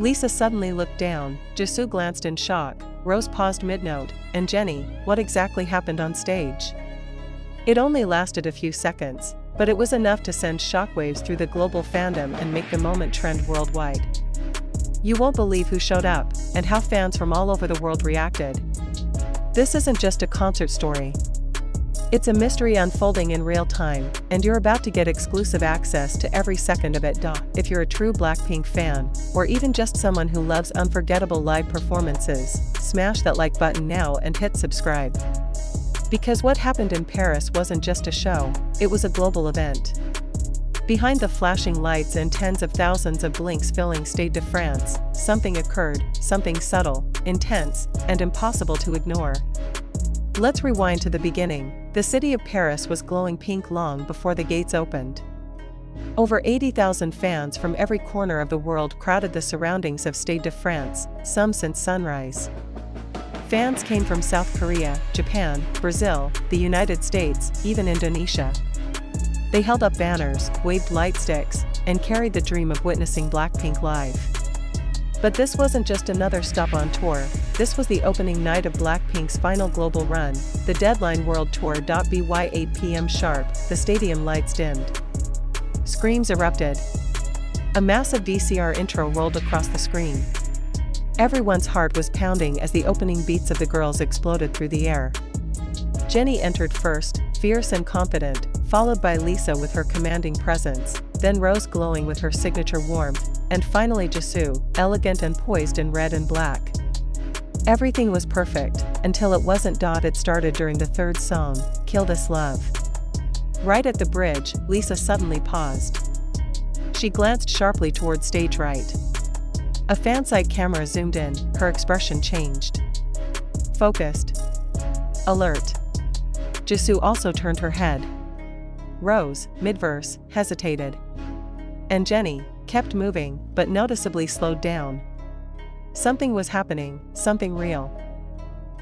Lisa suddenly looked down, Jisoo glanced in shock, Rose paused mid-note, and Jennie, what exactly happened on stage? It only lasted a few seconds, but it was enough to send shockwaves through the global fandom and make the moment trend worldwide. You won't believe who showed up, and how fans from all over the world reacted. This isn't just a concert story. It's a mystery unfolding in real time, and you're about to get exclusive access to every second of it. If you're a true BLACKPINK fan, or even just someone who loves unforgettable live performances, smash that like button now and hit subscribe. Because what happened in Paris wasn't just a show, it was a global event. Behind the flashing lights and tens of thousands of blinks filling Stade de France, something occurred, something subtle, intense, and impossible to ignore. Let's rewind to the beginning. The city of Paris was glowing pink long before the gates opened. Over 80,000 fans from every corner of the world crowded the surroundings of Stade de France, some since sunrise. Fans came from South Korea, Japan, Brazil, the United States, even Indonesia. They held up banners, waved light sticks, and carried the dream of witnessing BLACKPINK live. But this wasn't just another stop on tour, this was the opening night of BLACKPINK's final global run, the Deadline World Tour. By 8 p.m. sharp, the stadium lights dimmed. Screams erupted. A massive VCR intro rolled across the screen. Everyone's heart was pounding as the opening beats of the girls exploded through the air. Jennie entered first, fierce and confident, followed by Lisa with her commanding presence, then Rose glowing with her signature warmth, and finally Jisoo, elegant and poised in red and black. Everything was perfect, until it wasn't. It started during the third song, Kill This Love. Right at the bridge, Lisa suddenly paused. She glanced sharply toward stage right. A fansite camera zoomed in, her expression changed. Focused. Alert. Jisoo also turned her head. Rose, mid-verse, hesitated. And Jennie kept moving, but noticeably slowed down. Something was happening, something real.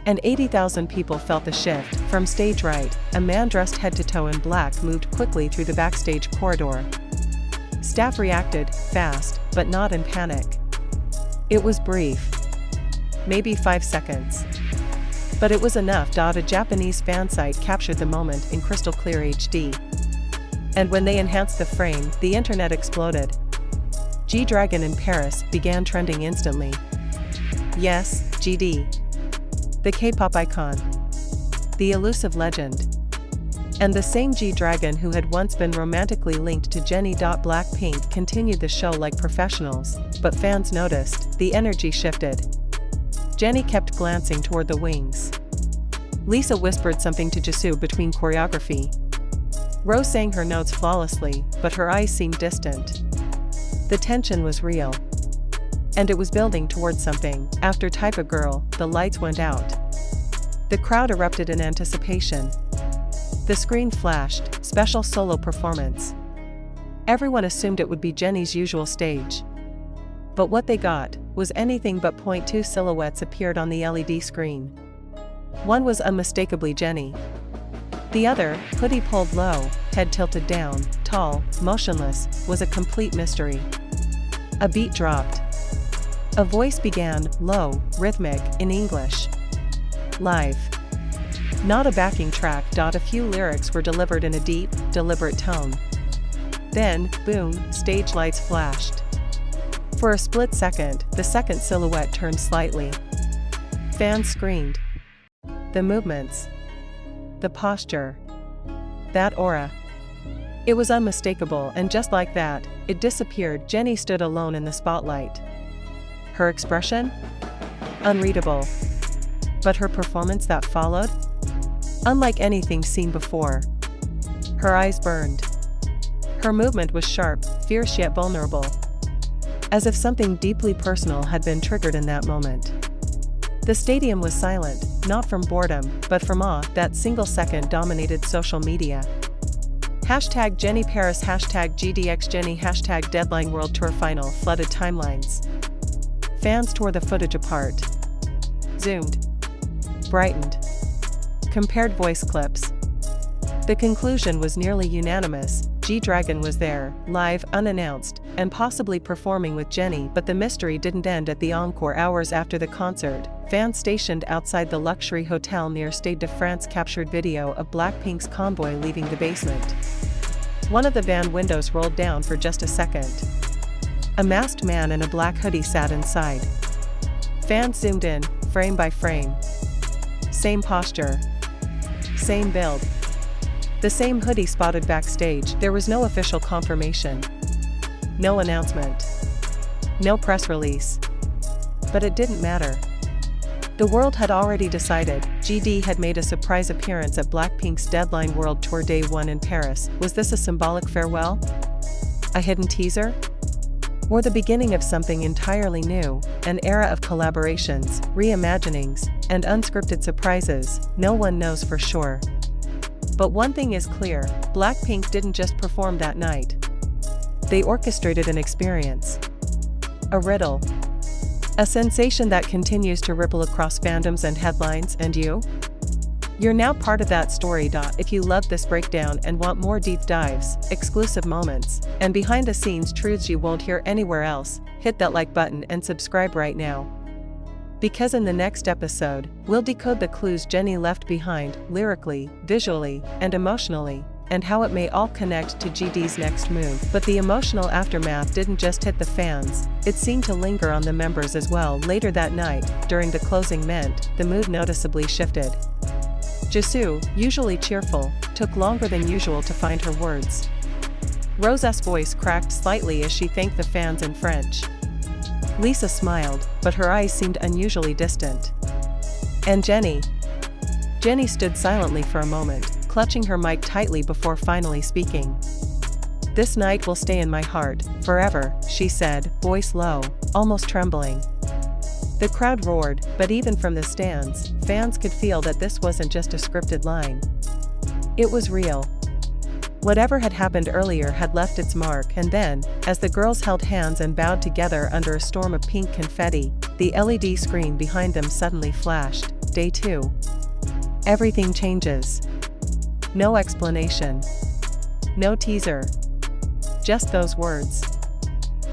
And 80,000 people felt the shift. From stage right, a man dressed head to toe in black moved quickly through the backstage corridor. Staff reacted, fast, but not in panic. It was brief. Maybe 5 seconds. But it was enough. A Japanese fansite captured the moment in crystal clear HD. And when they enhanced the frame, the internet exploded. G-Dragon in Paris began trending instantly. Yes, GD. The K-pop icon. The elusive legend. And the same G-Dragon who had once been romantically linked to Jennie. BLACKPINK continued the show like professionals, but fans noticed, the energy shifted. Jennie kept glancing toward the wings. Lisa whispered something to Jisoo between choreography. Rose sang her notes flawlessly, but her eyes seemed distant. The tension was real. And it was building towards something. After Type of Girl, the lights went out. The crowd erupted in anticipation. The screen flashed, special solo performance. Everyone assumed it would be Jennie's usual stage. But what they got was anything but. 2 silhouettes appeared on the LED screen. One was unmistakably Jennie. The other, hoodie pulled low, head tilted down, tall, motionless, was a complete mystery. A beat dropped. A voice began, low, rhythmic, in English. Live. Not a backing track. A few lyrics were delivered in a deep, deliberate tone. Then, boom, stage lights flashed. For a split second, the second silhouette turned slightly. Fans screamed. The movements. The posture. That aura. It was unmistakable, and just like that, it disappeared. Jennie stood alone in the spotlight. Her expression? Unreadable. But her performance that followed? Unlike anything seen before. Her eyes burned. Her movement was sharp, fierce yet vulnerable. As if something deeply personal had been triggered in that moment. The stadium was silent, not from boredom, but from awe. That single second dominated social media. Hashtag Jennie Paris, hashtag GDXJennie, hashtag Deadline World Tour Final flooded timelines. Fans tore the footage apart. Zoomed. Brightened. Compared voice clips. The conclusion was nearly unanimous. G-Dragon was there, live, unannounced, and possibly performing with Jennie, but the mystery didn't end at the encore. Hours after the concert, fans stationed outside the luxury hotel near Stade de France captured video of BLACKPINK's convoy leaving the basement. One of the van windows rolled down for just a second. A masked man in a black hoodie sat inside. Fans zoomed in, frame by frame. Same posture. Same build. The same hoodie spotted backstage. There was no official confirmation. No announcement. No press release. But it didn't matter. The world had already decided. GD had made a surprise appearance at BLACKPINK's Deadline World Tour Day 1 in Paris. Was this a symbolic farewell? A hidden teaser? Or the beginning of something entirely new, an era of collaborations, reimaginings, and unscripted surprises? No one knows for sure. But one thing is clear, BLACKPINK didn't just perform that night. They orchestrated an experience. A riddle. A sensation that continues to ripple across fandoms and headlines. And you? You're now part of that story. If you love this breakdown and want more deep dives, exclusive moments, and behind-the-scenes truths you won't hear anywhere else, hit that like button and subscribe right now. Because in the next episode, we'll decode the clues Jennie left behind, lyrically, visually, and emotionally, and how it may all connect to GD's next move. But the emotional aftermath didn't just hit the fans, it seemed to linger on the members as well. Later that night, during the closing mint, the mood noticeably shifted. Jisoo, usually cheerful, took longer than usual to find her words. Rosé's voice cracked slightly as she thanked the fans in French. Lisa smiled, but her eyes seemed unusually distant. And Jennie? Jennie stood silently for a moment, clutching her mic tightly before finally speaking. "This night will stay in my heart, forever," she said, voice low, almost trembling. The crowd roared, but even from the stands, fans could feel that this wasn't just a scripted line. It was real. Whatever had happened earlier had left its mark, and then, as the girls held hands and bowed together under a storm of pink confetti, the LED screen behind them suddenly flashed. Day 2. Everything changes. No explanation. No teaser. Just those words.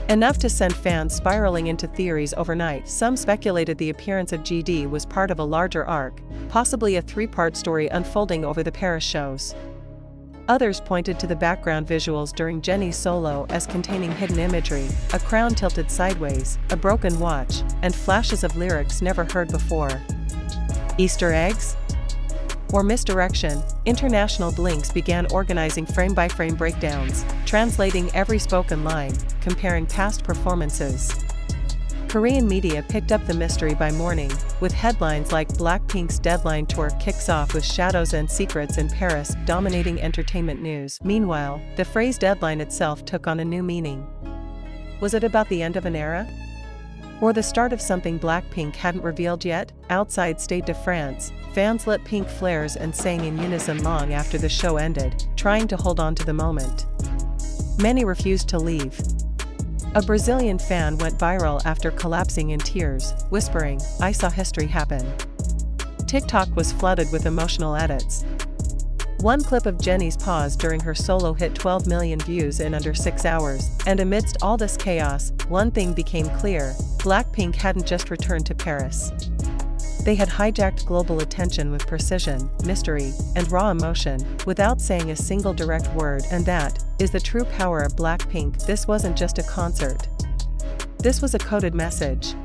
Enough to send fans spiraling into theories overnight. Some speculated the appearance of GD was part of a larger arc, possibly a 3-part story unfolding over the Paris shows. Others pointed to the background visuals during Jennie's solo as containing hidden imagery, a crown tilted sideways, a broken watch, and flashes of lyrics never heard before. Easter eggs? Or misdirection? International Blinks began organizing frame-by-frame breakdowns, translating every spoken line, comparing past performances. Korean media picked up the mystery by morning, with headlines like BLACKPINK's Deadline Tour kicks off with shadows and secrets in Paris dominating entertainment news. Meanwhile, the phrase deadline itself took on a new meaning. Was it about the end of an era? Or the start of something BLACKPINK hadn't revealed yet? Outside Stade de France, fans lit pink flares and sang in unison long after the show ended, trying to hold on to the moment. Many refused to leave. A Brazilian fan went viral after collapsing in tears, whispering, "I saw history happen." TikTok was flooded with emotional edits. One clip of Jennie's pause during her solo hit 12 million views in under 6 hours, and amidst all this chaos, one thing became clear: BLACKPINK hadn't just returned to Paris. They had hijacked global attention with precision, mystery, and raw emotion, without saying a single direct word. And that is the true power of BLACKPINK. This wasn't just a concert. This was a coded message.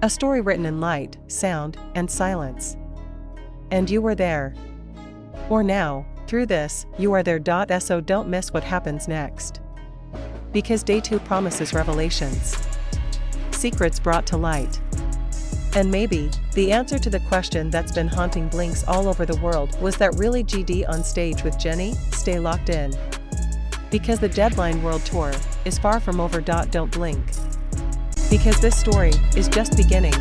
A story written in light, sound, and silence. And you were there. Or now, through this, you are there. So don't miss what happens next. Because Day 2 promises revelations. Secrets brought to light. And maybe, the answer to the question that's been haunting Blinks all over the world: was that really GD on stage with Jennie? Stay locked in. Because the Deadline World Tour is far from over. Don't blink. Because this story is just beginning.